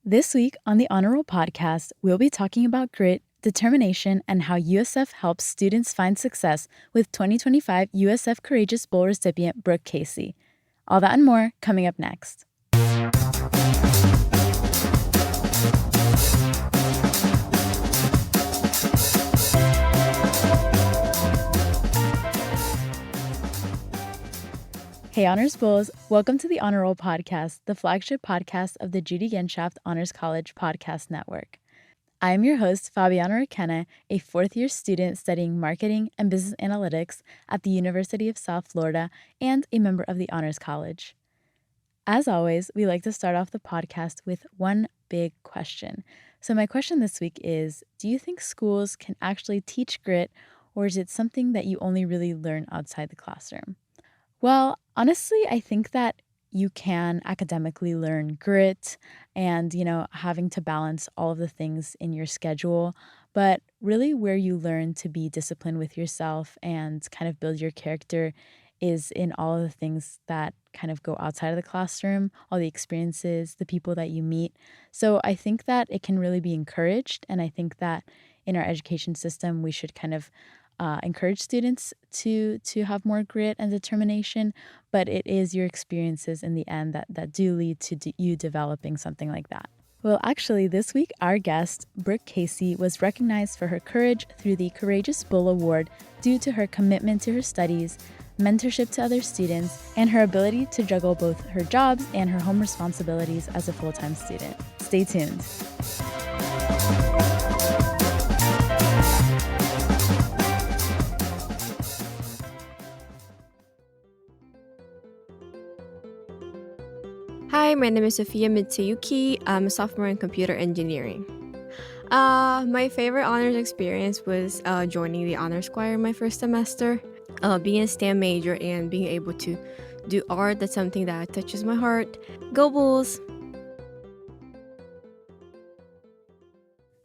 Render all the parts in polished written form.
This week on the Honor Roll podcast, we'll be talking about grit, determination, and how USF helps students find success with 2025 USF Courageous Bowl recipient Brooke Casey. All that and more coming up next. Hey Honors Bulls, welcome to the Honor Roll podcast, the flagship podcast of the Judy Genshaft Honors College Podcast Network. I am your host, Fabiana Requena, a fourth-year student studying marketing and business analytics at the University of South Florida and a member of the Honors College. As always, we like to start off the podcast with one big question. So my question this week is, do you think schools can actually teach grit, or is it something that you only really learn outside the classroom? Well, honestly, I think that you can academically learn grit and, having to balance all of the things in your schedule, but really where you learn to be disciplined with yourself and kind of build your character is in all of the things that kind of go outside of the classroom, all the experiences, the people that you meet. So I think that it can really be encouraged, and I think that in our education system, we should kind of encourage students to have more grit and determination, but it is your experiences in the end that do lead to you developing something like that. Well, actually, this week, our guest, Brooke Casey, was recognized for her courage through the Courageous Bull Award due to her commitment to her studies, mentorship to other students, and her ability to juggle both her jobs and her home responsibilities as a full-time student. Stay tuned. Hi, my name is Sophia Mitsuyuki. I'm a sophomore in computer engineering. My favorite honors experience was joining the honors choir my first semester. Being a STEM major and being able to do art, that's something that touches my heart. Go Bulls!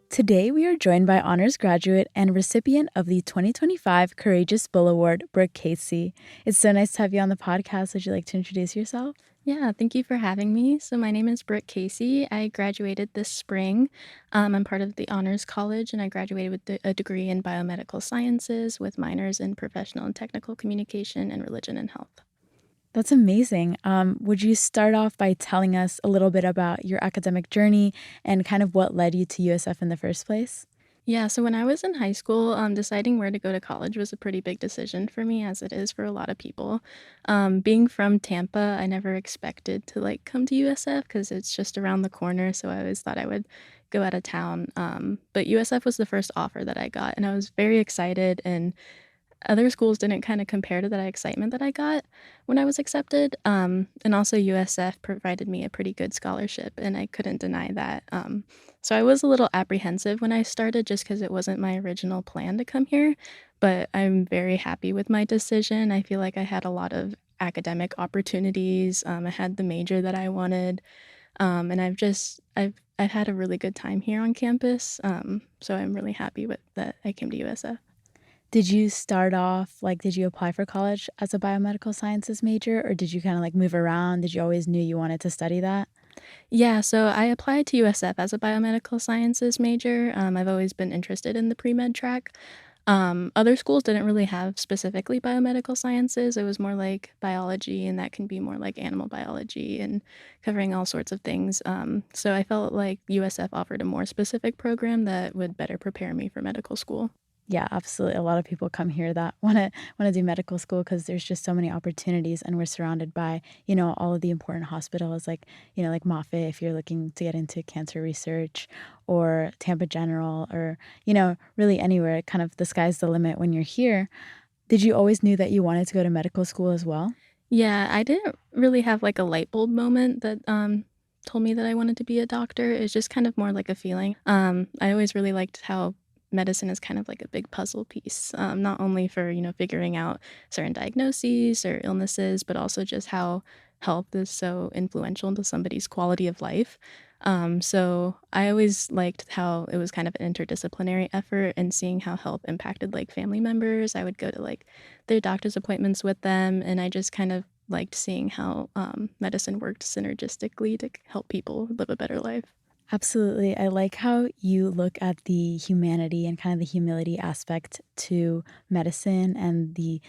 Today, we are joined by honors graduate and recipient of the 2025 Courageous Bull Award, Brooke Casey. It's so nice to have you on the podcast. Would you like to introduce yourself? Yeah, thank you for having me. So my name is Brooke Casey. I graduated this spring. I'm part of the Honors College, and I graduated with a degree in biomedical sciences with minors in professional and technical communication and religion and health. That's amazing. Would you start off by telling us a little bit about your academic journey and kind of what led you to USF in the first place? Yeah, so when I was in high school, deciding where to go to college was a pretty big decision for me, as it is for a lot of people. Being from Tampa, I never expected to come to USF because it's just around the corner. So I always thought I would go out of town. But USF was the first offer that I got, and I was very excited. And other schools didn't kind of compare to that excitement that I got when I was accepted. And also USF provided me a pretty good scholarship, and I couldn't deny that. So I was a little apprehensive when I started just because it wasn't my original plan to come here, but I'm very happy with my decision. I feel like I had a lot of academic opportunities. I had the major that I wanted, and I've had a really good time here on campus. So I'm really happy with that I came to USF. Did you start off, did you apply for college as a biomedical sciences major, or did you kind of move around? Did you always knew you wanted to study that? Yeah, so I applied to USF as a biomedical sciences major. I've always been interested in the pre-med track. Other schools didn't really have specifically biomedical sciences. It was more like biology, and that can be more like animal biology and covering all sorts of things. So I felt like USF offered a more specific program that would better prepare me for medical school. Yeah, absolutely. A lot of people come here that wanna do medical school because there's just so many opportunities, and we're surrounded by, all of the important hospitals like Moffitt if you're looking to get into cancer research, or Tampa General, or, really anywhere. Kind of the sky's the limit when you're here. Did you always knew that you wanted to go to medical school as well? Yeah, I didn't really have a light bulb moment that told me that I wanted to be a doctor. It's just kind of more like a feeling. I always really liked how medicine is kind of like a big puzzle piece, not only for figuring out certain diagnoses or illnesses, but also just how health is so influential into somebody's quality of life. So I always liked how it was kind of an interdisciplinary effort, and seeing how health impacted family members. I would go to their doctor's appointments with them, and I just kind of liked seeing how medicine worked synergistically to help people live a better life. Absolutely. I like how you look at the humanity and kind of the humility aspect to medicine and the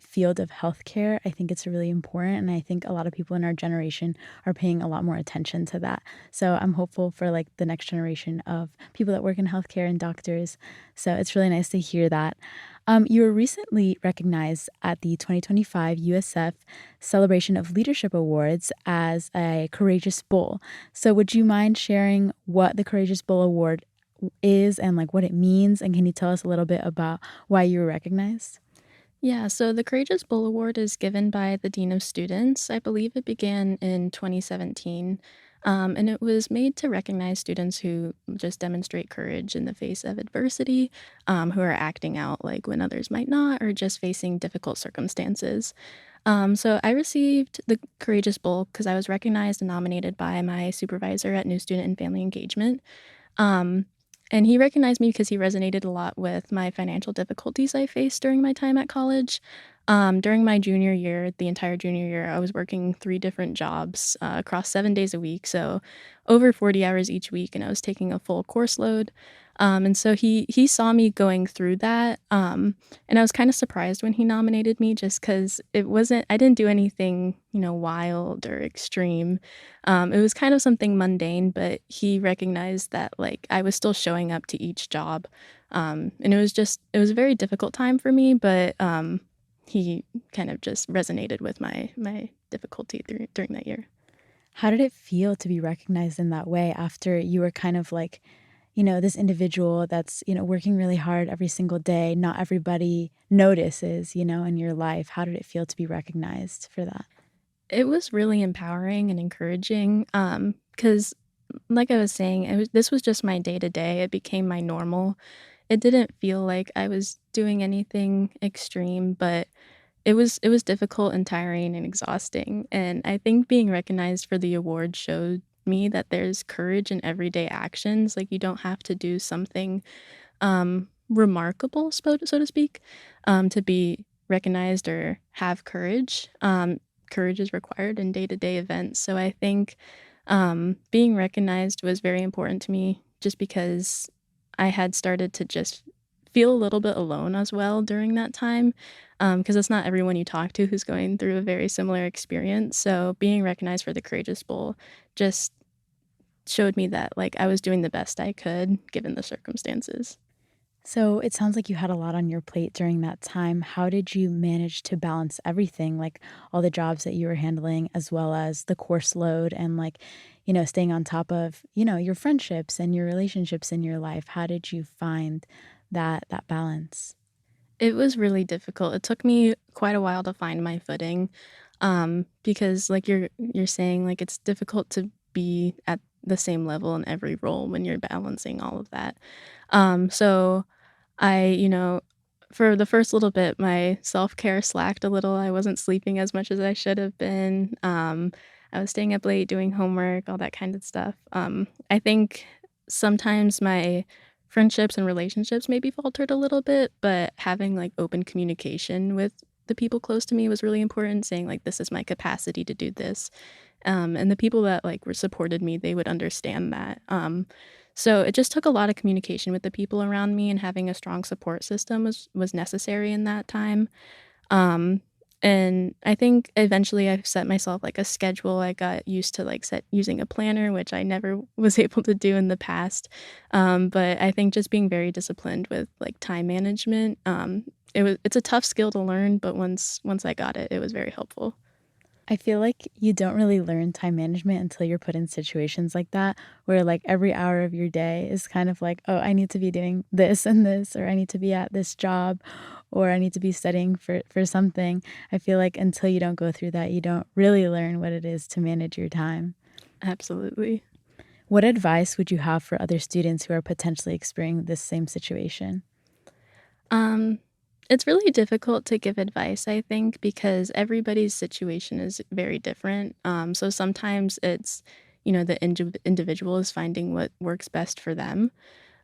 field of healthcare. I think it's really important, and I think a lot of people in our generation are paying a lot more attention to that. So I'm hopeful for like the next generation of people that work in healthcare and doctors. So it's really nice to hear that. You were recently recognized at the 2025 USF Celebration of Leadership Awards as a Courageous Bull. So would you mind sharing what the Courageous Bull Award is and like what it means? And can you tell us a little bit about why you were recognized? Yeah, so the Courageous Bull Award is given by the Dean of Students. I believe it began in 2017, and it was made to recognize students who just demonstrate courage in the face of adversity, who are acting out like when others might not, or just facing difficult circumstances. So I received the Courageous Bull because I was recognized and nominated by my supervisor at New Student and Family Engagement. Um, and he recognized me because he resonated a lot with my financial difficulties I faced during my time at college. During my junior year, the entire junior year, I was working 3 different jobs across 7 days a week, so over 40 hours each week, and I was taking a full course load. And so he saw me going through that, and I was kind of surprised when he nominated me, just because I didn't do anything, wild or extreme. It was kind of something mundane, but he recognized that, like, I was still showing up to each job, and it was a very difficult time for me, but, he kind of just resonated with my difficulty during that year. How did it feel to be recognized in that way after you were kind of like, this individual that's, working really hard every single day? Not everybody notices, in your life. How did it feel to be recognized for that? It was really empowering and encouraging, because, like I was saying, this was just my day-to-day, it became my normal. It didn't feel like I was doing anything extreme, but it was difficult and tiring and exhausting, and I think being recognized for the award showed me that there's courage in everyday actions, like, you don't have to do something, remarkable, so to speak, to be recognized or have courage. Courage is required in day-to-day events, so I think, being recognized was very important to me just because I had started to just feel a little bit alone as well during that time, because it's not everyone you talk to who's going through a very similar experience, so being recognized for the Courageous Bowl just showed me that, like, I was doing the best I could given the circumstances. So it sounds like you had a lot on your plate during that time. How did you manage to balance everything, like all the jobs that you were handling, as well as the course load and like, staying on top of, your friendships and your relationships in your life? How did you find that balance? It was really difficult. It took me quite a while to find my footing, because like you're saying, like, it's difficult to be at the same level in every role when you're balancing all of that. So I, for the first little bit, my self-care slacked a little. I wasn't sleeping as much as I should have been. I was staying up late doing homework, all that kind of stuff. I think sometimes my friendships and relationships maybe faltered a little bit, but having like open communication with the people close to me was really important, saying like, this is my capacity to do this. And the people that like were supported me, they would understand that. So it just took a lot of communication with the people around me, and having a strong support system was necessary in that time. Um, and I think eventually I set myself like a schedule. I got used to like set using a planner, which I never was able to do in the past. But I think just being very disciplined with like time management, it's a tough skill to learn, but once I got it, it was very helpful. I feel like you don't really learn time management until you're put in situations like that, where like every hour of your day is kind of like, oh, I need to be doing this and this, or I need to be at this job, or I need to be studying for something. I feel like until you don't go through that, you don't really learn what it is to manage your time. Absolutely. What advice would you have for other students who are potentially experiencing this same situation? Um, it's really difficult to give advice, I think, because everybody's situation is very different. So sometimes it's, the individual is finding what works best for them.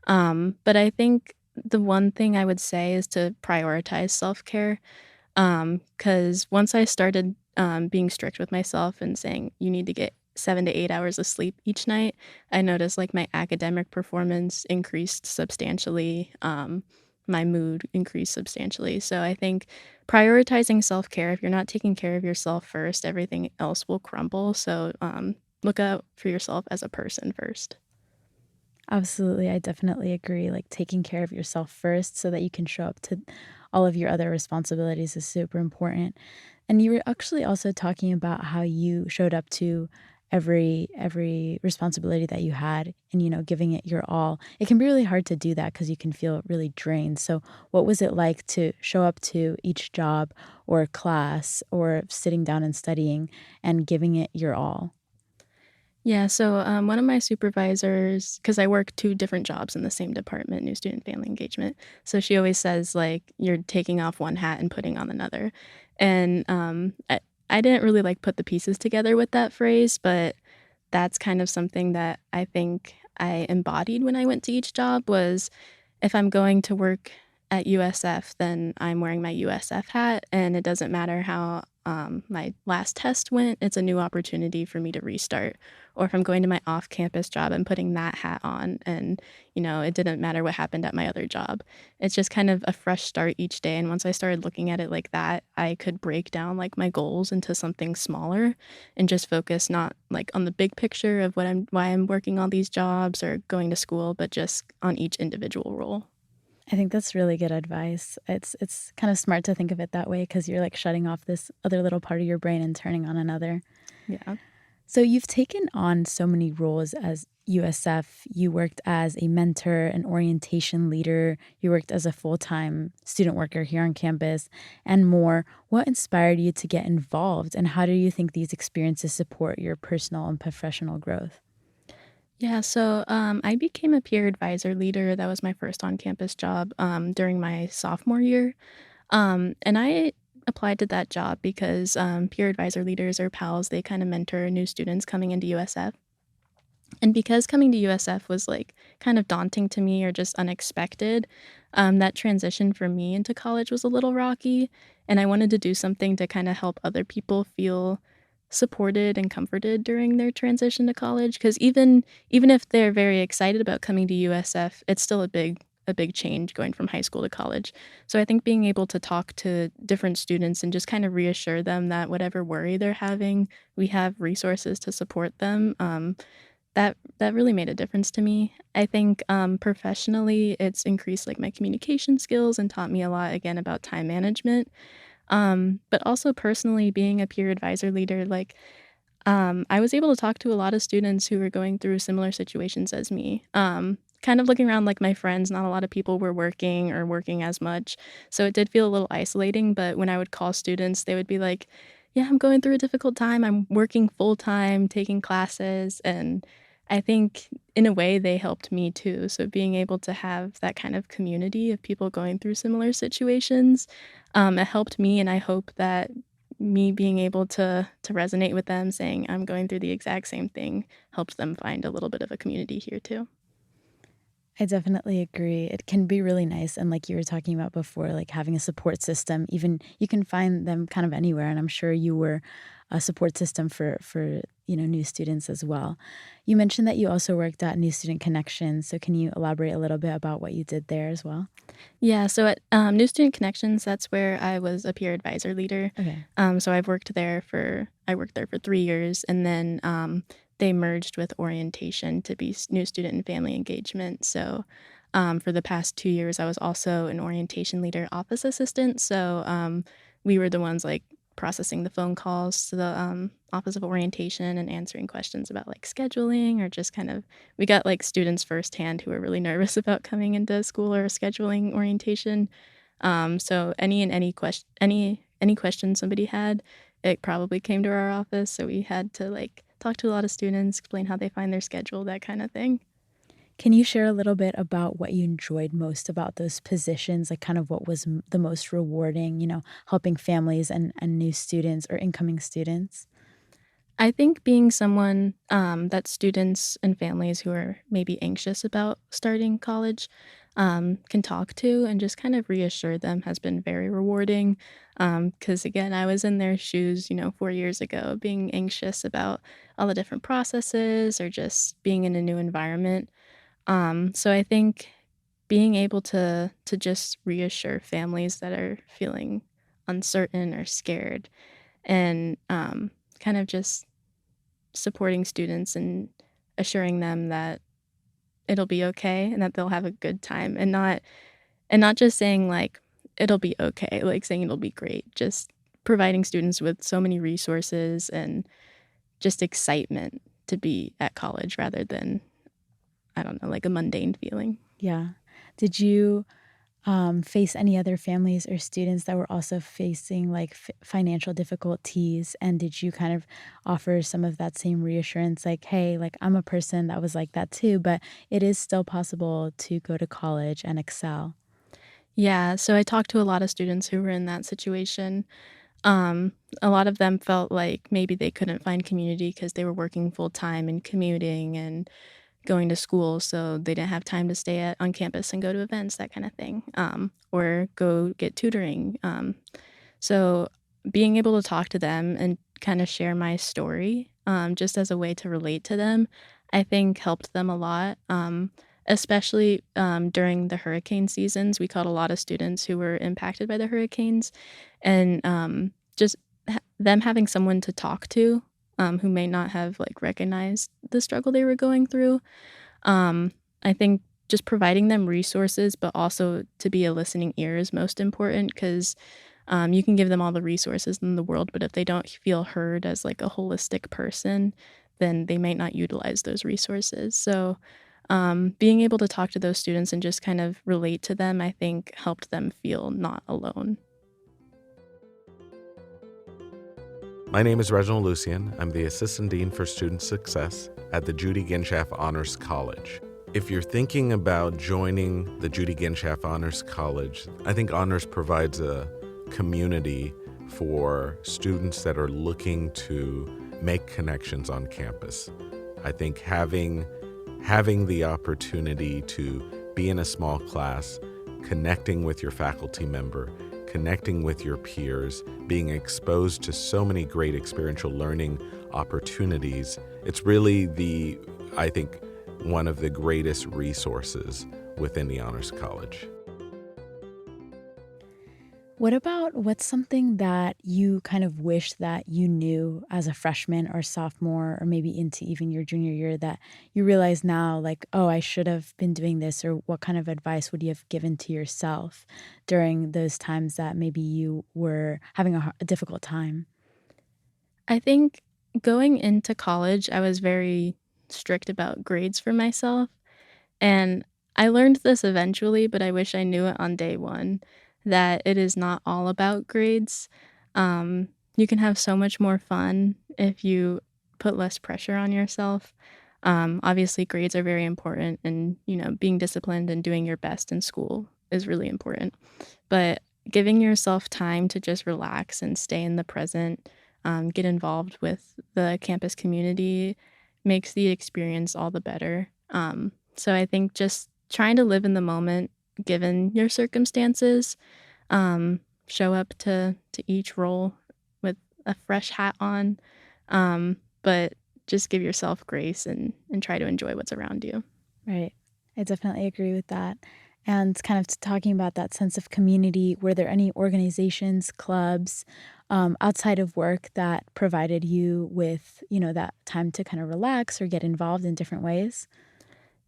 But I think the one thing I would say is to prioritize self care. Because once I started being strict with myself and saying, you need to get 7 to 8 hours of sleep each night, I noticed like my academic performance increased substantially. My mood increased substantially. So I think prioritizing self-care, if you're not taking care of yourself first, everything else will crumble. So look out for yourself as a person first. Absolutely. I definitely agree. Like taking care of yourself first so that you can show up to all of your other responsibilities is super important. And you were actually also talking about how you showed up to every responsibility that you had and giving it your all. It can be really hard to do that because you can feel really drained. So what was it like to show up to each job or class or sitting down and studying and giving it your all? Yeah, so one of my supervisors, because I work two different jobs in the same department, new student family engagement. So she always says, like, you're taking off one hat and putting on another. And I didn't really like put the pieces together with that phrase, but that's kind of something that I think I embodied when I went to each job was if I'm going to work at USF, then I'm wearing my USF hat, and it doesn't matter how my last test went, it's a new opportunity for me to restart. Or if I'm going to my off campus job, I'm putting that hat on, and it didn't matter what happened at my other job. It's just kind of a fresh start each day. And once I started looking at it like that, I could break down like my goals into something smaller and just focus not like on the big picture of why I'm working all these jobs or going to school, but just on each individual role. I think that's really good advice. It's kind of smart to think of it that way because you're like shutting off this other little part of your brain and turning on another. Yeah. So you've taken on so many roles as USF. You worked as a mentor, an orientation leader, you worked as a full-time student worker here on campus, and more. What inspired you to get involved, and how do you think these experiences support your personal and professional growth? Yeah, so I became a peer advisor leader. That was my first on campus job during my sophomore year. And I applied to that job because peer advisor leaders or pals, they kind of mentor new students coming into USF. And because coming to USF was like kind of daunting to me or just unexpected, that transition for me into college was a little rocky. And I wanted to do something to kind of help other people feel supported and comforted during their transition to college. Because even if they're very excited about coming to USF, it's still a big change going from high school to college. So I think being able to talk to different students and just kind of reassure them that whatever worry they're having, we have resources to support them. That really made a difference to me. I think, professionally, it's increased, like, my communication skills and taught me a lot, again, about time management. But also personally, being a peer advisor leader, like, I was able to talk to a lot of students who were going through similar situations as me. Kind of looking around, like, my friends, not a lot of people were working or working as much, so it did feel a little isolating, but when I would call students, they would be like, "Yeah, I'm going through a difficult time. I'm working full-time, taking classes," and I think in a way they helped me too, so being able to have that kind of community of people going through similar situations, it helped me, and I hope that me being able to resonate with them saying, "I'm going through the exact same thing," helped them find a little bit of a community here too. I definitely agree. It can be really nice. And like you were talking about before, like having a support system, even you can find them kind of anywhere. And I'm sure you were a support system for new students as well. You mentioned that you also worked at New Student Connections. So can you elaborate a little bit about what you did there as well? Yeah, so at, New Student Connections, that's where I was a peer advisor leader. Okay. So I worked there for 3 years, and then, they merged with orientation to be new student and family engagement. So, for the past 2 years, I was also an orientation leader office assistant, so, we were the ones, like, processing the phone calls to the, Office of Orientation and answering questions about, like, scheduling or just kind of we got, like, students firsthand who were really nervous about coming into school or scheduling orientation. So any question somebody had, it probably came to our office, so we had to, like, talk to a lot of students, explain how they find their schedule, that kinda thing. Can you share a little bit about what you enjoyed most about those positions? Like kind of what was the most rewarding, helping families and new students or incoming students? I think being someone that students and families who are maybe anxious about starting college can talk to and just kind of reassure them has been very rewarding. Because again, I was in their shoes, 4 years ago, being anxious about all the different processes or just being in a new environment. So I think being able to just reassure families that are feeling uncertain or scared and kind of just supporting students and assuring them that it'll be okay and that they'll have a good time and not just saying like it'll be okay, like saying it'll be great, just providing students with so many resources and just excitement to be at college rather than I don't know, like a mundane feeling. Yeah. Did you face any other families or students that were also facing like financial difficulties? And did you kind of offer some of that same reassurance, like, hey, like I'm a person that was like that too, but it is still possible to go to college and excel? Yeah, so I talked to a lot of students who were in that situation. Um, a lot of them felt like maybe they couldn't find community because they were working full time and commuting and going to school, so they didn't have time to stay on campus and go to events, that kind of thing, or go get tutoring. So being able to talk to them and kind of share my story, just as a way to relate to them, I think helped them a lot. Especially during the hurricane seasons, we caught a lot of students who were impacted by the hurricanes, and just them having someone to talk to who may not have like recognized the struggle they were going through. I think just providing them resources, but also to be a listening ear is most important because you can give them all the resources in the world, but if they don't feel heard as like a holistic person, then they might not utilize those resources. So, being able to talk to those students and just kind of relate to them, I think helped them feel not alone. My name is Reginald Lucian. I'm the Assistant Dean for Student Success at the Judy Genshaft Honors College. If you're thinking about joining the Judy Genshaft Honors College, I think Honors provides a community for students that are looking to make connections on campus. I think having the opportunity to be in a small class, connecting with your faculty member, connecting with your peers, being exposed to so many great experiential learning opportunities, it's really I think, one of the greatest resources within the Honors College. What's something that you kind of wish that you knew as a freshman or sophomore, or maybe into even your junior year, that you realize now, like, oh, I should have been doing this, or what kind of advice would you have given to yourself during those times that maybe you were having a difficult time? I think going into college, I was very strict about grades for myself. And I learned this eventually, but I wish I knew it on day one that it is not all about grades. You can have so much more fun if you put less pressure on yourself. Obviously, grades are very important, and being disciplined and doing your best in school is really important. But giving yourself time to just relax and stay in the present, get involved with the campus community makes the experience all the better. So I think just trying to live in the moment, given your circumstances, show up to each role with a fresh hat on, but just give yourself grace and try to enjoy what's around you. Right. I definitely agree with that. And kind of talking about that sense of community, were there any organizations, clubs, outside of work that provided you with, that time to kind of relax or get involved in different ways?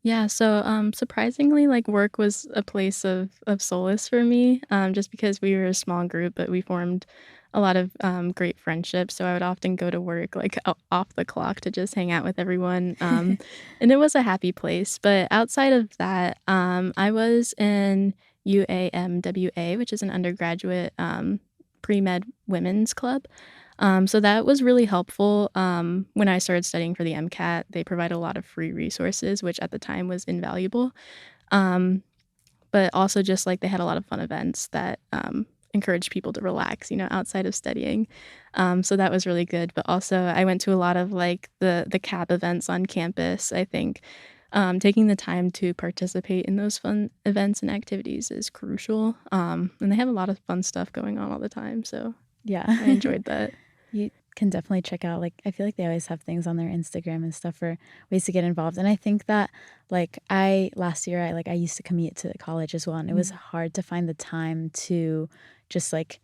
Yeah, so surprisingly, like work was a place of solace for me, just because we were a small group, but we formed a lot of great friendships. So I would often go to work like off the clock to just hang out with everyone, and it was a happy place. But outside of that, I was in UAMWA, which is an undergraduate pre-med women's club. So that was really helpful. When I started studying for the MCAT, they provide a lot of free resources, which at the time was invaluable. Um, but also just like they had a lot of fun events that encourage people to relax, outside of studying. So that was really good. But also I went to a lot of like the CAB events on campus. I think taking the time to participate in those fun events and activities is crucial. And they have a lot of fun stuff going on all the time. So Yeah. I enjoyed that. You can definitely check out, like, I feel like they always have things on their Instagram and stuff for ways to get involved. And I think that, like, last year, I used to commute to college as well, and it was hard to find the time to just, like,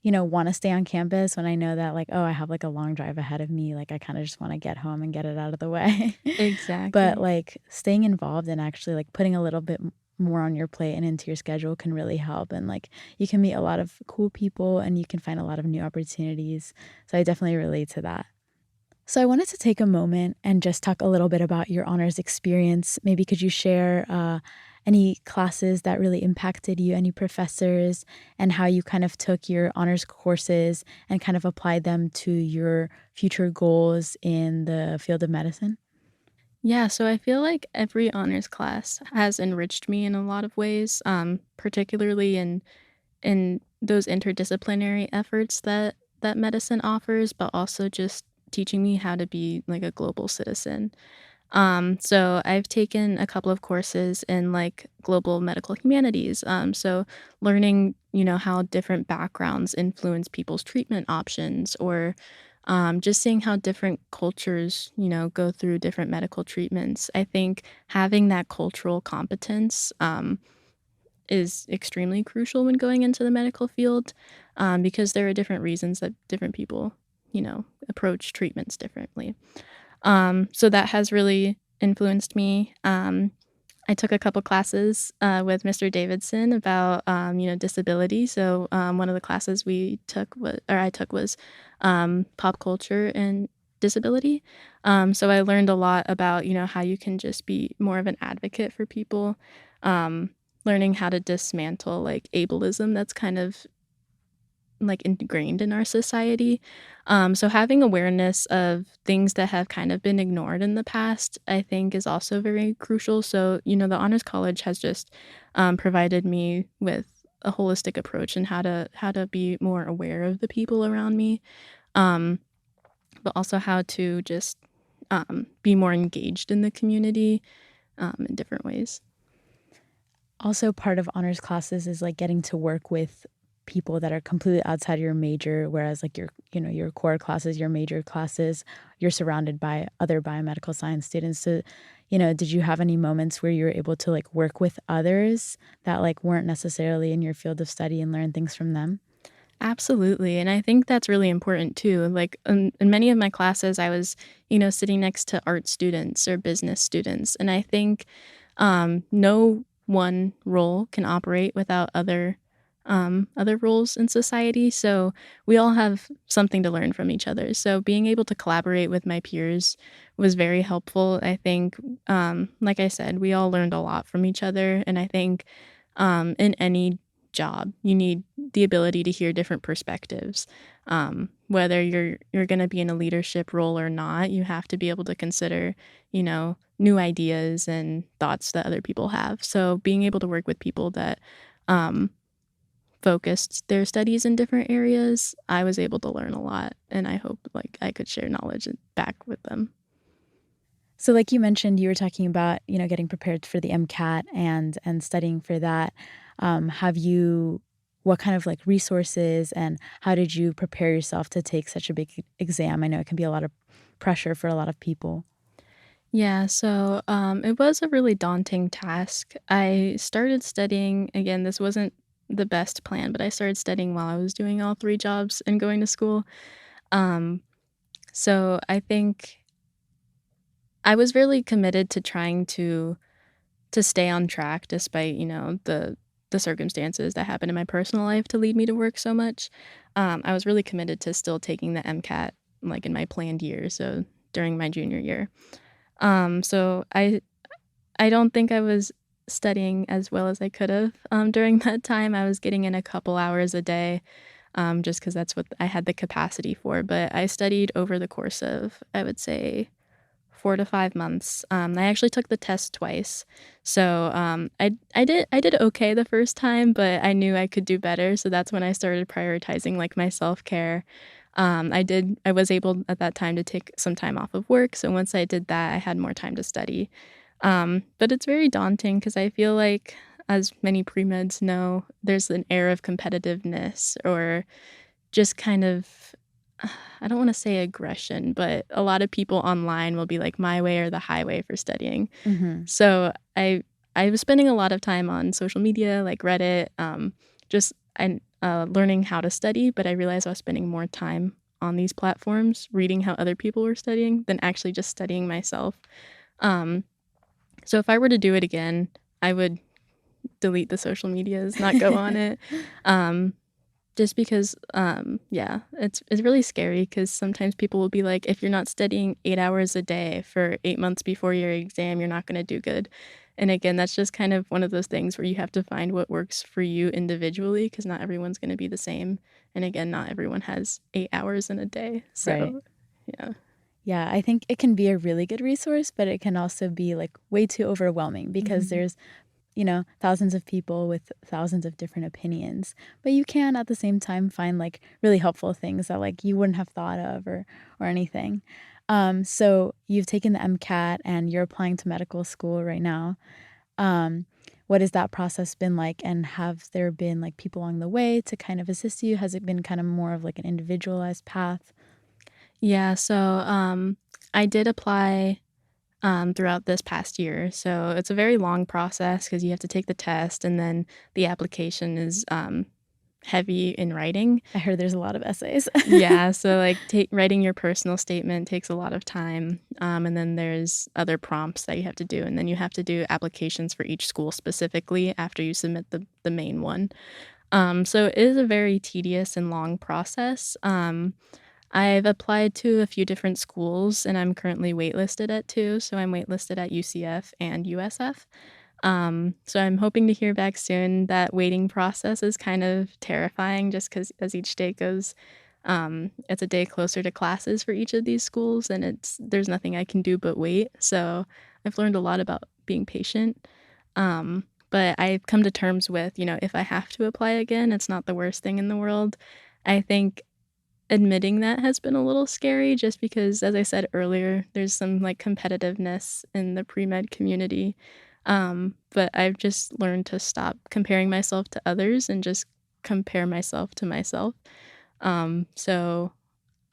want to stay on campus when I know that, like, oh, I have, like, a long drive ahead of me. Like, I kind of just want to get home and get it out of the way. But, Exactly. like, staying involved and actually, like, putting a little bit more on your plate and into your schedule can really help. And, like, you can meet a lot of cool people and you can find a lot of new opportunities. So I definitely relate to that. So I wanted to take a moment and just talk a little bit about your honors experience. Maybe could you share any classes that really impacted you, any professors, and how you kind of took your honors courses and kind of applied them to your future goals in the field of medicine? Yeah, so I feel like every honors class has enriched me in a lot of ways, particularly in those interdisciplinary efforts that medicine offers, but also just teaching me how to be like a global citizen. So I've taken a couple of courses in like global medical humanities. So learning, how different backgrounds influence people's treatment options, or just seeing how different cultures, go through different medical treatments. I think having that cultural competence is extremely crucial when going into the medical field, because there are different reasons that different people, approach treatments differently. So that has really influenced me. I took a couple classes with Mr. Davidson about disability. So one of the classes I took was pop culture and disability. So I learned a lot about how you can just be more of an advocate for people. Um, Learning how to dismantle like ableism that's kind of like ingrained in our society. So having awareness of things that have kind of been ignored in the past, I think is also very crucial. So, the Honors College has just provided me with a holistic approach and how to be more aware of the people around me, um, but also how to just be more engaged in the community in different ways. Also, part of honors classes is like getting to work with people that are completely outside of your major, whereas like your core classes, your major classes, you're surrounded by other biomedical science students. So, did you have any moments where you were able to like work with others that like weren't necessarily in your field of study and learn things from them? Absolutely. And I think that's really important too. Like in many of my classes, I was, sitting next to art students or business students. And I think no one role can operate without other roles in society. So we all have something to learn from each other. So being able to collaborate with my peers was very helpful. I think, like I said, we all learned a lot from each other. And I think in any job, you need the ability to hear different perspectives. Whether you're going to be in a leadership role or not, you have to be able to consider, new ideas and thoughts that other people have. So being able to work with people that um, focused their studies in different areas, I was able to learn a lot, and I hope like I could share knowledge back with them. So like you mentioned, you were talking about, getting prepared for the MCAT and studying for that. Have you what kind of like resources and how did you prepare yourself to take such a big exam? I know it can be a lot of pressure for a lot of people. Yeah, so it was a really daunting task. I started studying, again, this wasn't the best plan, but I started studying while I was doing all three jobs and going to school. Um, so I think I was really committed to trying to stay on track despite, the circumstances that happened in my personal life to lead me to work so much. I was really committed to still taking the MCAT like in my planned year, so during my junior year. So I don't think I was studying as well as I could have during that time. I was getting in a couple hours a day, just because that's what I had the capacity for. But I studied over the course of, I would say, 4 to 5 months. I actually took the test twice. So I did okay the first time, but I knew I could do better. So that's when I started prioritizing like my self-care. I was able at that time to take some time off of work. So once I did that, I had more time to study. But it's very daunting because I feel like, as many pre-meds know, there's an air of competitiveness or just kind of, I don't want to say aggression, but a lot of people online will be like my way or the highway for studying. Mm-hmm. So I was spending a lot of time on social media like Reddit, just learning how to study, but I realized I was spending more time on these platforms reading how other people were studying than actually just studying myself. Um, so if I were to do it again, I would delete the social medias, not go on it. Just because, yeah, it's really scary because sometimes people will be like, if you're not studying 8 hours a day for 8 months before your exam, you're not going to do good. And again, that's just kind of one of those things where you have to find what works for you individually because not everyone's going to be the same. And again, not everyone has 8 hours in a day. So, Right. yeah. Yeah, I think it can be a really good resource, but it can also be like way too overwhelming because there's, thousands of people with thousands of different opinions. But you can at the same time find like really helpful things that like you wouldn't have thought of or anything. So you've taken the MCAT and you're applying to medical school right now. What has that process been like? And have there been like people along the way to kind of assist you? Has it been kind of more of like an individualized path? Yeah, so I did apply throughout this past year. So it's a very long process because you have to take the test and then the application is heavy in writing. I heard there's a lot of essays. Yeah, so like writing your personal statement takes a lot of time. And then there's other prompts that you have to do. And then you have to do applications for each school specifically after you submit the main one. So it is a very tedious and long process. I've applied to a few different schools and I'm currently waitlisted at 2. So I'm waitlisted at UCF and USF. So I'm hoping to hear back soon. That waiting process is kind of terrifying just because as each day goes, it's a day closer to classes for each of these schools and there's nothing I can do but wait. So I've learned a lot about being patient. But I've come to terms with, if I have to apply again, it's not the worst thing in the world. I think admitting that has been a little scary just because, as I said earlier, there's some like competitiveness in the pre-med community. But I've just learned to stop comparing myself to others and just compare myself to myself. So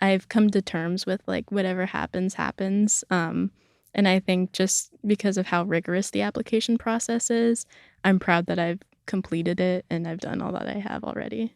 I've come to terms with like whatever happens, happens. And I think just because of how rigorous the application process is, I'm proud that I've completed it and I've done all that I have already.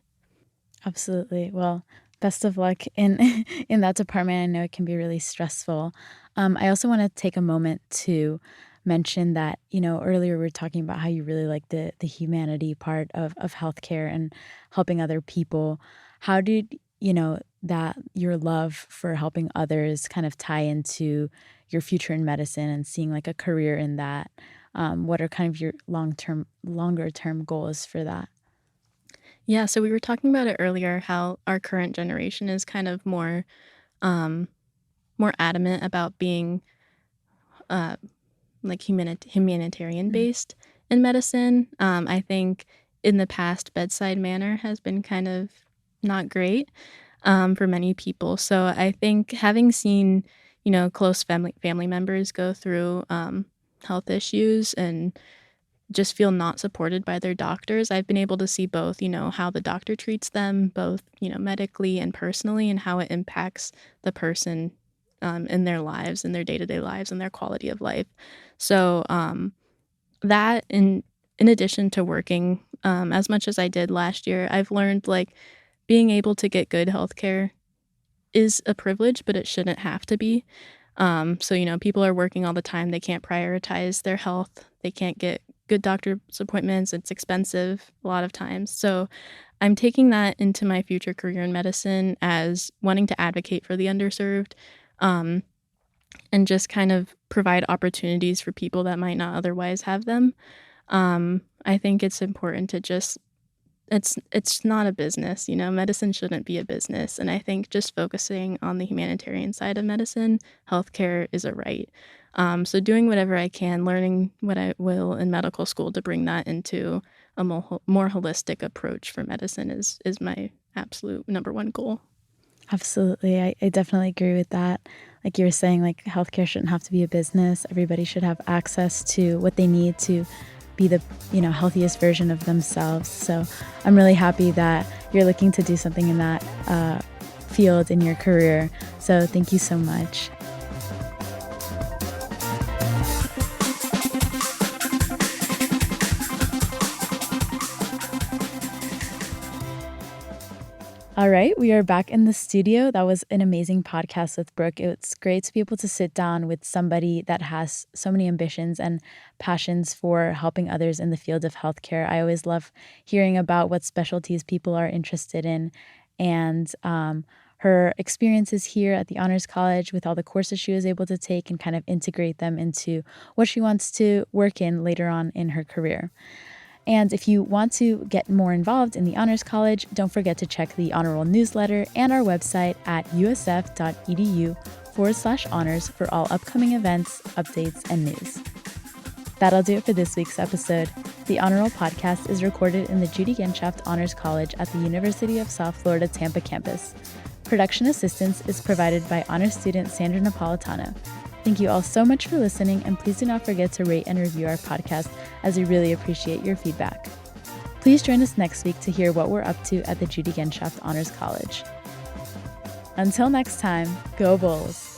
Absolutely. Well, best of luck in in that department. I know it can be really stressful. I also want to take a moment to mention that, earlier we were talking about how you really like the humanity part of healthcare and helping other people. How did, that your love for helping others kind of tie into your future in medicine and seeing like a career in that? What are kind of your longer term goals for that? Yeah, so we were talking about it earlier, how our current generation is kind of um, more adamant about being uh, like humanitarian based in medicine. I think in the past, bedside manner has been kind of not great for many people. So I think having seen, close family members go through health issues and just feel not supported by their doctors, I've been able to see both, how the doctor treats them, both, medically and personally, and how it impacts the person in their lives, in their day-to-day lives, and their quality of life. So that in addition to working as much as I did last year, I've learned like being able to get good healthcare is a privilege, but it shouldn't have to be. So, people are working all the time. They can't prioritize their health. They can't get good doctor's appointments. It's expensive a lot of times. So I'm taking that into my future career in medicine as wanting to advocate for the underserved, um, and just kind of provide opportunities for people that might not otherwise have them. I think it's important to just it's not a business, you know. Medicine shouldn't be a business, and I think just focusing on the humanitarian side of medicine, healthcare is a right. So doing whatever I can, learning what I will in medical school to bring that into a more holistic approach for medicine is my absolute number one goal. Absolutely. I definitely agree with that. Like you were saying, like healthcare shouldn't have to be a business. Everybody should have access to what they need to be the, healthiest version of themselves. So I'm really happy that you're looking to do something in that field in your career. So thank you so much. All right, we are back in the studio. That was an amazing podcast with Brooke. It's great to be able to sit down with somebody that has so many ambitions and passions for helping others in the field of healthcare. I always love hearing about what specialties people are interested in, and her experiences here at the Honors College with all the courses she was able to take and kind of integrate them into what she wants to work in later on in her career. And if you want to get more involved in the Honors College, don't forget to check the Honor Roll newsletter and our website at usf.edu/honors for all upcoming events, updates, and news. That'll do it for this week's episode. The Honor Roll podcast is recorded in the Judy Genshaft Honors College at the University of South Florida Tampa campus. Production assistance is provided by honor student Sandra Napolitano. Thank you all so much for listening, and please do not forget to rate and review our podcast, as we really appreciate your feedback. Please join us next week to hear what we're up to at the Judy Genshaft Honors College. Until next time, go Bulls!